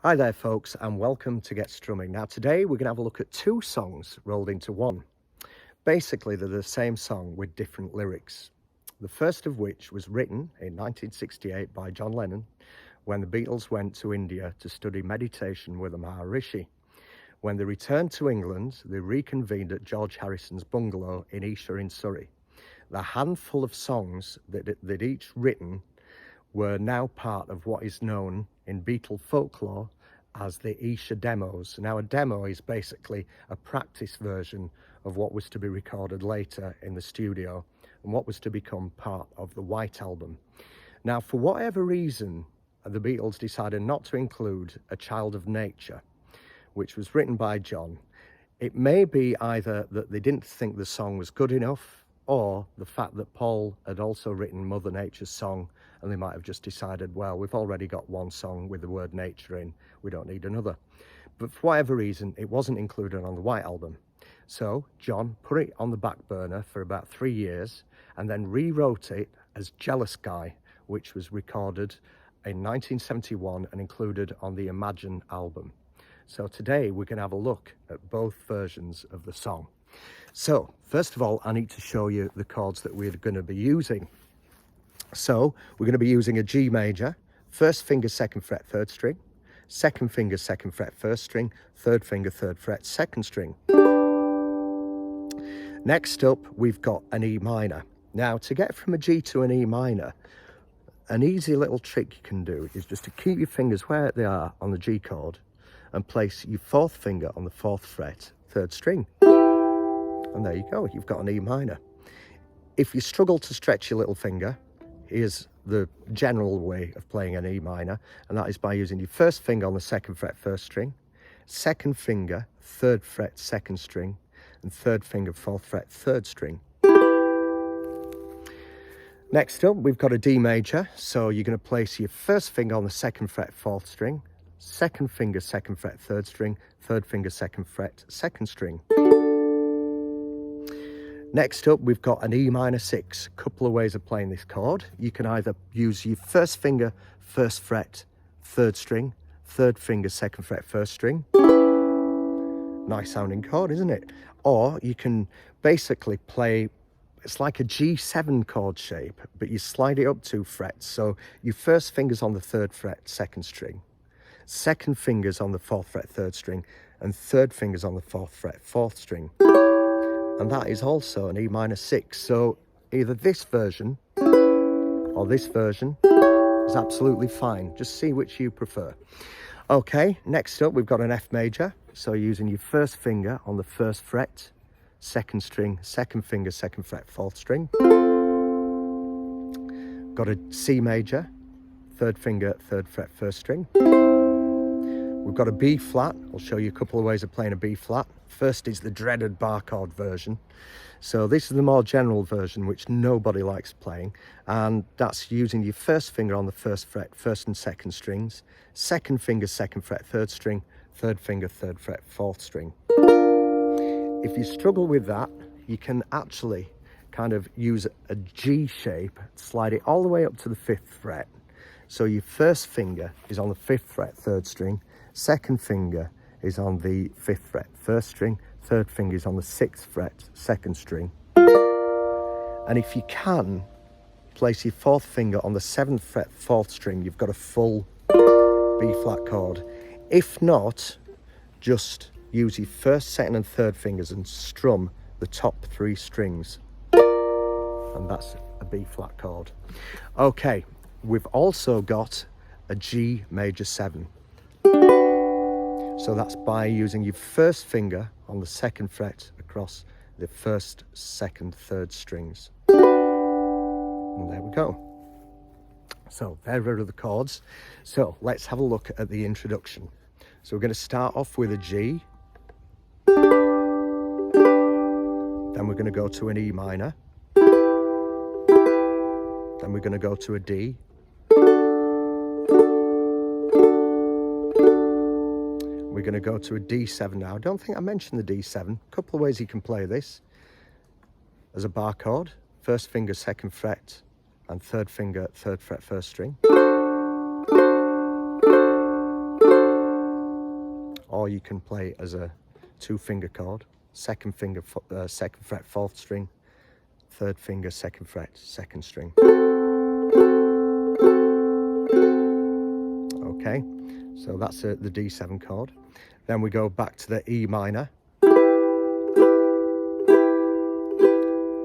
Hi there folks, and welcome to Get Strumming. Now today we're going to have a look at two songs rolled into one. Basically they're the same song with different lyrics. The first of which was written in 1968 by John Lennon when the Beatles went to India to study meditation with a Maharishi. When they returned to England, they reconvened at George Harrison's bungalow in Esher in Surrey. The handful of songs that they'd each written were now part of what is known in Beatle folklore as the Esher demos. Now a demo is basically a practice version of what was to be recorded later in the studio and what was to become part of the White Album. Now for whatever reason the Beatles decided not to include A Child of Nature, which was written by John. It may be either that they didn't think the song was good enough, or the fact that Paul had also written Mother Nature's song and they might have just decided, well, we've already got one song with the word nature in, we don't need another. But for whatever reason, it wasn't included on the White Album. So John put it on the back burner for about 3 years and then rewrote it as Jealous Guy, which was recorded in 1971 and included on the Imagine album. So today we're going to have a look at both versions of the song. So first of all, I need to show you the chords that we're going to be using. So we're going to be using a G major, first finger, second fret, third string, second finger, second fret, first string, third finger, third fret, second string. Next up, we've got an E minor. Now to get from a G to an E minor, an easy little trick you can do is just to keep your fingers where they are on the G chord and place your fourth finger on the fourth fret, third string. And there you go, you've got an E minor. If you struggle to stretch your little finger, here's the general way of playing an E minor, and that is by using your first finger on the second fret, first string, second finger, third fret, second string, and third finger, fourth fret, third string. Next up, we've got a D major, so you're going to place your first finger on the second fret, fourth string, second finger, second fret, third string, third finger, second fret, second string. Next up, we've got an E minor 6. Couple of ways of playing this chord. You can either use your first finger, first fret, third string, third finger, second fret, first string. Nice sounding chord, isn't it? Or you can basically play, it's like a G7 chord shape, but you slide it up 2 frets. So your first finger's on the third fret, second string, second finger's on the fourth fret, third string, and third finger's on the fourth fret, fourth string. And that is also an E minor 6. So either this version or this version is absolutely fine. Just see which you prefer. Okay, next up we've got an F major. So using your first finger on the first fret, second string, second finger, second fret, fourth string. Got a C major, third finger, third fret, first string. We've got a B flat. I'll show you a couple of ways of playing a B flat. First is the dreaded bar chord version. So this is the more general version, which nobody likes playing. And that's using your first finger on the first fret, first and second strings, second finger, second fret, third string, third finger, third fret, fourth string. If you struggle with that, you can actually kind of use a G shape, slide it all the way up to the 5th fret. So your first finger is on the 5th fret, third string, second finger is on the 5th fret, first string, third finger is on the 6th fret, second string. And if you can, place your fourth finger on the 7th fret, fourth string, you've got a full B flat chord. If not, just use your first, second and third fingers and strum the top 3 strings. And that's a B flat chord. Okay, we've also got a G major 7. So that's by using your first finger on the second fret across the first, second, third strings. And there we go. So there are the chords. So let's have a look at the introduction. So we're going to start off with a G. Then we're going to go to an E minor. Then we're going to go to a D. We're going to go to a D7 now. I don't think I mentioned the D7. A couple of ways you can play this. As a bar chord, first finger, second fret, and third finger, third fret, first string. or you can play it as a 2-finger chord, second finger, second fret, 4th string, third finger, second fret, 2nd string. Okay, so that's the D7 chord. Then we go back to the E minor,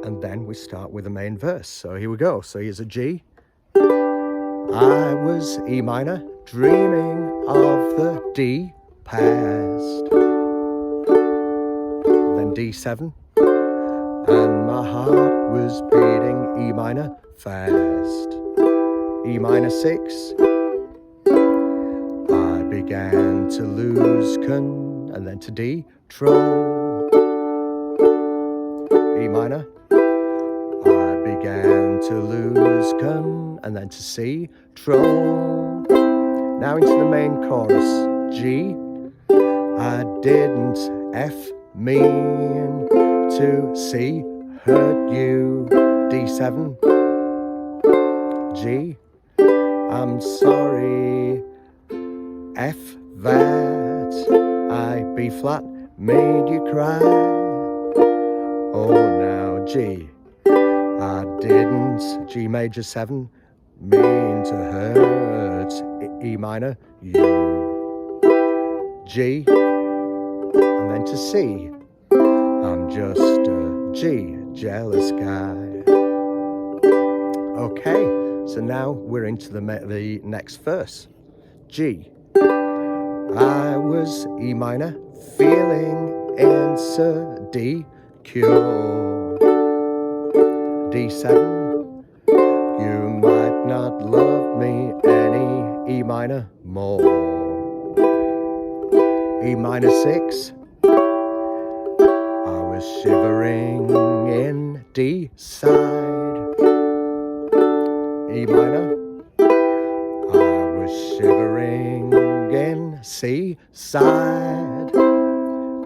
and then we start with the main verse. So here we go. So here's a G. I was E minor, dreaming of the D past. Then D7, and my heart was beating E minor fast. E minor 6, I began to lose and then to D, troll. E minor, I began to lose and then to C, troll. Now into the main chorus. G, I didn't F mean to C, hurt you. D7, G, I'm sorry, F that, I, B flat, made you cry. Oh now G, I didn't, G major 7, mean to hurt, E minor, you. G, and then to C, I'm just a G, jealous guy. Okay, so now we're into the next verse. G, I was E minor, feeling insecure. D7, you might not love me any, E minor more. E minor 6, I was shivering in D side. E minor, I was shivering in C side.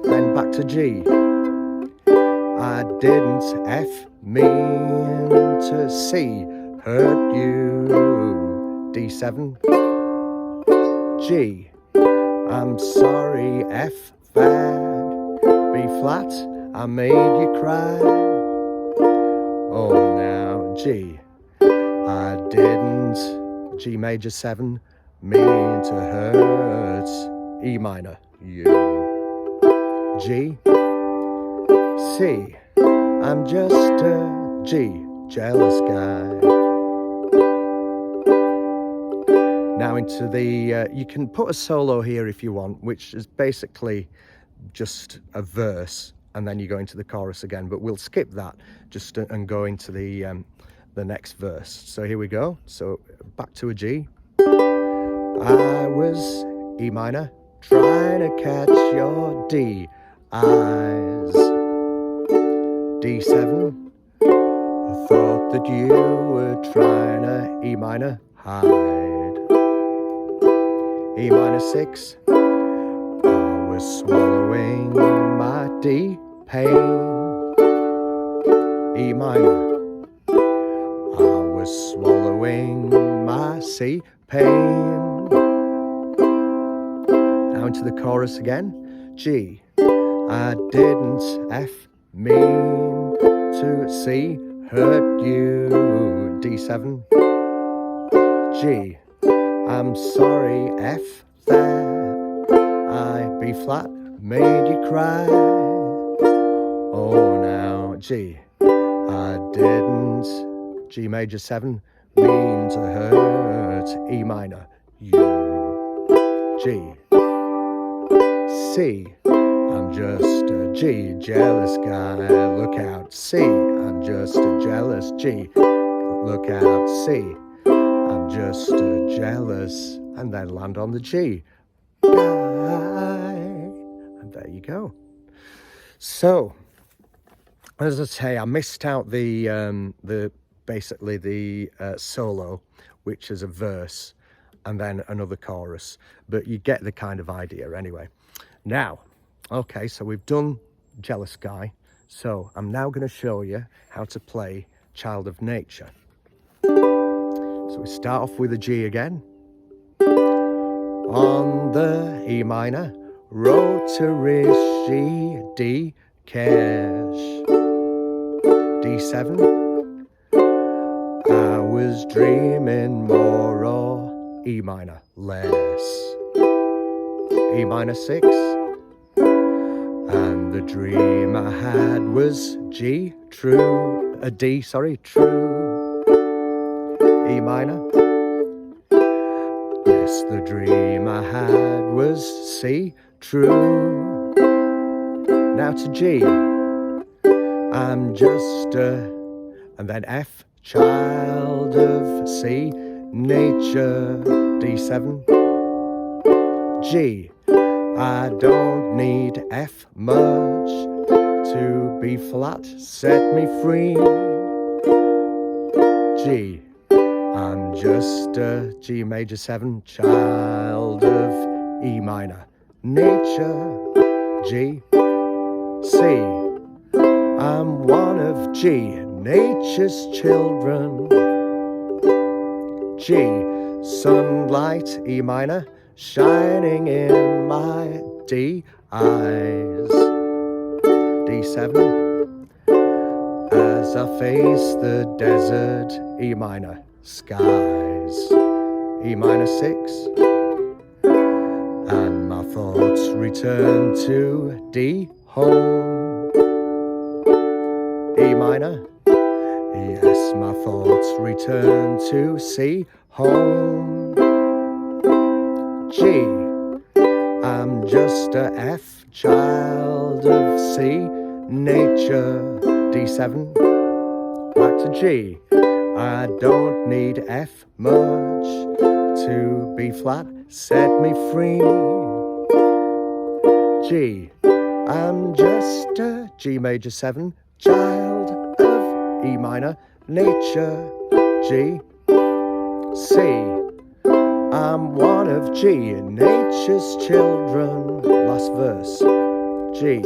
Then back to G, I didn't F mean to C, hurt you. D7, G, I'm sorry, F flat, B flat, I made you cry. Oh now G, I didn't, G major 7, mean to hurt, E minor, you. G, C, I'm just a G, jealous guy. Now into the, you can put a solo here if you want, which is basically just a verse, and then you go into the chorus again, but we'll skip that just and go into the next verse. So here we go. So back to a G. I was E minor, trying to catch your D eyes. D7, I thought that you were trying to E minor hide. E minor 6, I was swallowing my D pain. E minor, I was swallowing my C pain. Now into the chorus again. G, I didn't F mean to C, hurt you. D7, G, I'm sorry, F that, I, B flat, made you cry. Oh now G, I didn't, G major 7, mean to hurt, E minor, you. G, C, I'm just a G, jealous guy, look out. C, I'm just a jealous G, look out. C, I'm just a jealous, and then land on the G, guy. And there you go. So, as I say, I missed out the basically the solo, which is a verse, and then another chorus, but you get the kind of idea anyway. Now, okay, so we've done Jealous Guy, so I'm now going to show you how to play Child of Nature. So we start off with a G again. On the E minor, rotary G, D, cash, D7. I was dreaming more or E minor less, E minor 6. And the dream I had was G, true, D, sorry, true, E minor. Yes, the dream I had was C, true. Now to G, I'm just and then F, child of C, nature, D7. G, I don't need F much to be flat, set me free. G, I'm just a G major 7, child of E minor, nature, G. C, I'm one of G, nature's children. G, sunlight, E minor, shining in my D eyes. D7, as I face the desert, E minor, skies, E minor 6, and my thoughts return to D, home, E minor. Yes, my thoughts return to C, home. G, I'm just a F, child of C, nature, D7. Back to G, I don't need F much to be flat, set me free. G, I'm just a G major 7, child of E minor, nature, G. C, I'm one of G, nature's children. Last verse. G,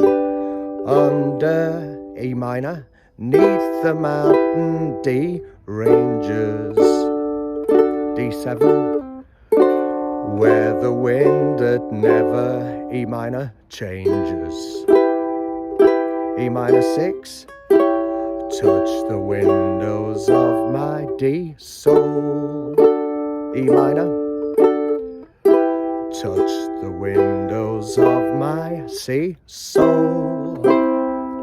under E minor, neath the mountain, D, ranges, D7, where the wind that never, E minor, changes. E minor 6, touch the windows of my D, soul, E minor, touch the windows of my C, soul.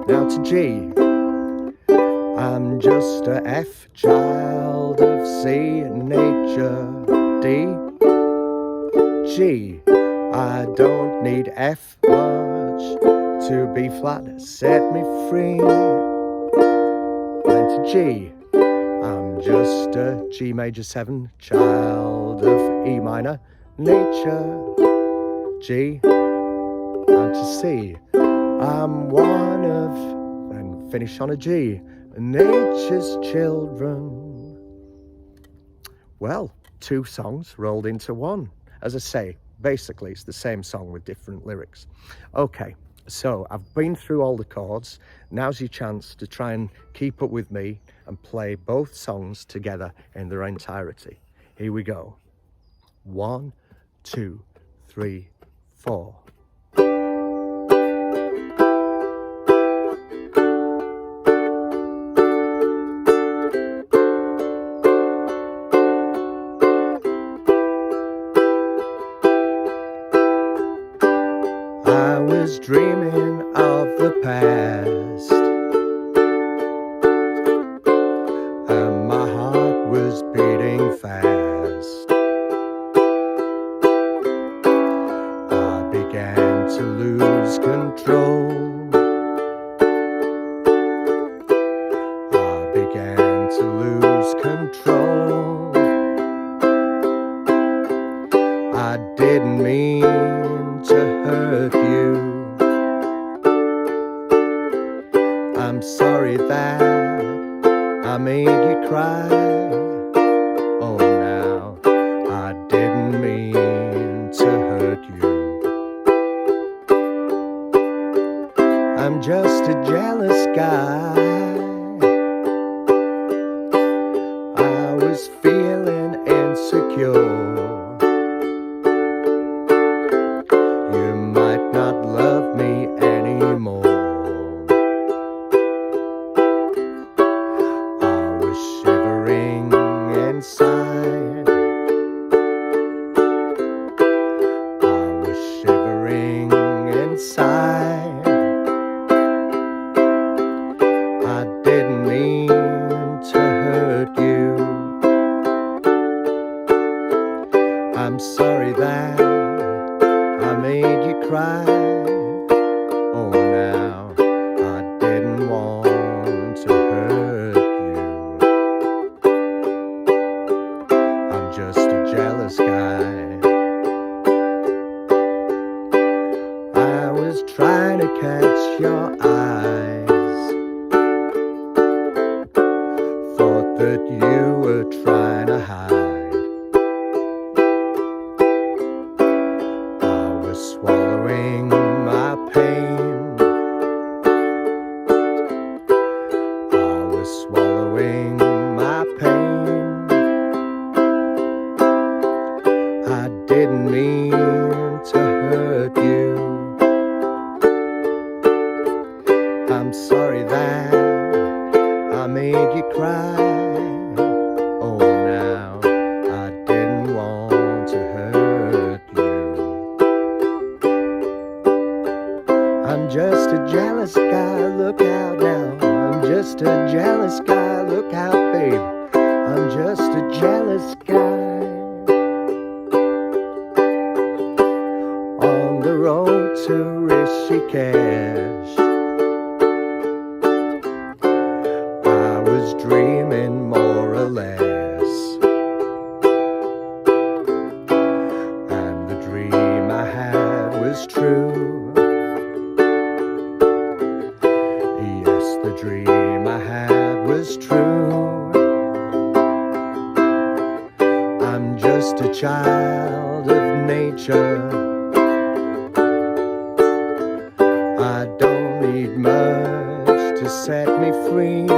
Now to G, I'm just a F, child of C, nature, D. G, I don't need F much to be flat, set me free. Then to G, I'm just a G major 7, child of E minor, nature, G. And to C, I'm one of, and finish on a G, nature's children. Well, 2 songs rolled into one. As I say, basically it's the same song with different lyrics. Okay, so I've been through all the chords. Now's your chance to try and keep up with me and play both songs together in their entirety. Here we go. 1, 2, 3, 4. I was dreaming of the past, and my heart was beating fast. I began to lose control. I began to lose control. I didn't mean to hurt you. I'm sorry that I made you cry. Oh, now I didn't mean to hurt you. I'm just a jealous guy. I was feeling insecure. You might cry. Oh, now I didn't want to hurt you. I'm just a jealous guy. I was trying to catch your eyes. Thought that you were trying to hide. I was swallowing my pain. I was swallowing my pain. I didn't mean to hurt you. I'm sorry that I made you cry. Oh, now I didn't want to hurt you. I'm just a jealous guy, look out now. I'm just a jealous guy, look out, babe. I'm just a jealous guy. On the road to Rishikesh, I was dreaming more or less, and the dream I had was true. Yes, the dream I had was true. I'm just a child of nature. I don't need much to set me free.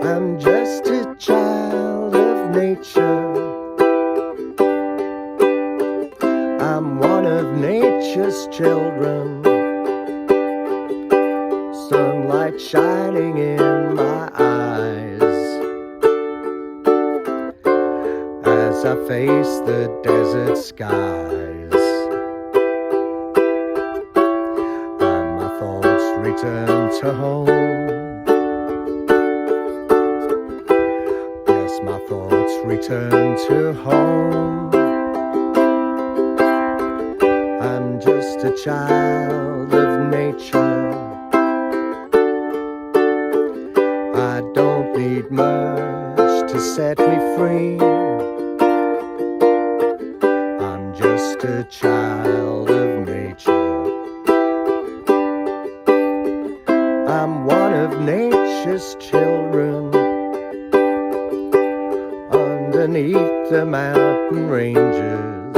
I'm just a child of nature. I'm one of nature's children. Sunlight shining in my eyes as I face the desert skies, and my thoughts return to home. Yes, my thoughts return to home. I'm just a child of nature. I don't need much to set me free. I'm just a child of nature. I'm one of nature's children. Underneath the mountain ranges,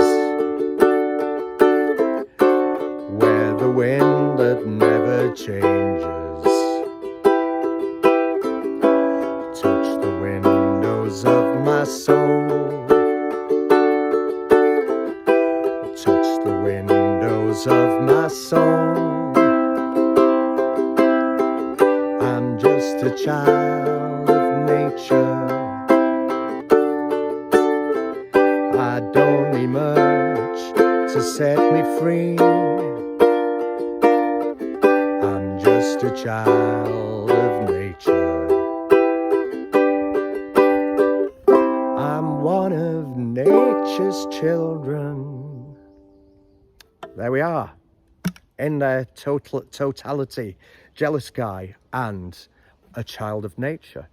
where the wind that never changes. Touch the windows of my soul. Touch the windows of my soul. I'm just a child of nature. I don't need much to set me free. I'm just a child of nature. I'm one of nature's children. There we are, in their totality, Jealous Guy and A Child of Nature,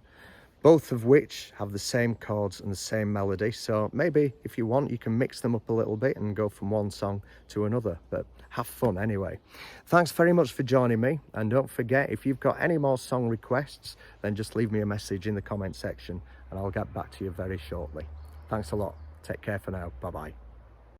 both of which have the same chords and the same melody. So maybe if you want, you can mix them up a little bit and go from one song to another, but have fun anyway. Thanks very much for joining me, and don't forget, if you've got any more song requests, then just leave me a message in the comment section and I'll get back to you very shortly. Thanks a lot. Take care for now. Bye bye.